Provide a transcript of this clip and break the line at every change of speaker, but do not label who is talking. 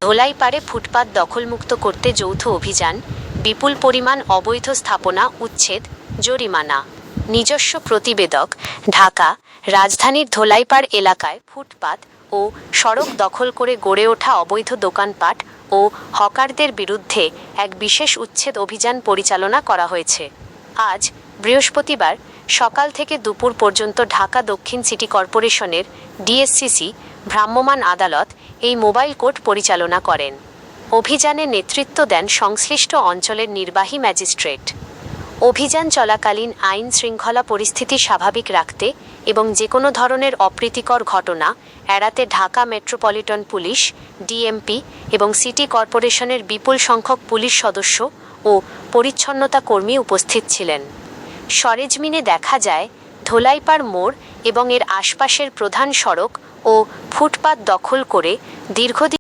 ধোলাইপাড়ে ফুটপাত দখলমুক্ত করতে যৌথ অভিযান, বিপুল পরিমাণ অবৈধ স্থাপনা উচ্ছেদ, জরিমানা। নিজস্ব প্রতিবেদক, ঢাকা। রাজধানীর ধোলাইপাড় এলাকায় ফুটপাত ও সড়ক দখল করে গড়ে ওঠা অবৈধ দোকানপাট ও হকারদের বিরুদ্ধে এক বিশেষ উচ্ছেদ অভিযান পরিচালনা করা হয়েছে। আজ বৃহস্পতিবার সকাল থেকে দুপুর পর্যন্ত ঢাকা দক্ষিণ সিটি কর্পোরেশনের ডিএসসিসি ভ্রাম্যমাণ আদালত এই মোবাইল কোর্ট পরিচালনা করেন। অভিযানে নেতৃত্ব দেন সংশ্লিষ্ট অঞ্চলের নির্বাহী ম্যাজিস্ট্রেট। অভিযান চলাকালীন আইন শৃঙ্খলা পরিস্থিতি স্বাভাবিক রাখতে এবং যে কোনো ধরনের অপ্রীতিকর ঘটনা এড়াতে ঢাকা মেট্রোপলিটন পুলিশ, ডিএমপি এবং সিটি কর্পোরেশনের বিপুল সংখ্যক পুলিশ সদস্য ও পরিচ্ছন্নতা কর্মী উপস্থিত ছিলেন। সরেজমিনে দেখা যায়, ধোলাইপাড় মোড় এবং এর আশপাশের প্রধান সড়ক ও ফুটপাত দখল করে দীর্ঘদিন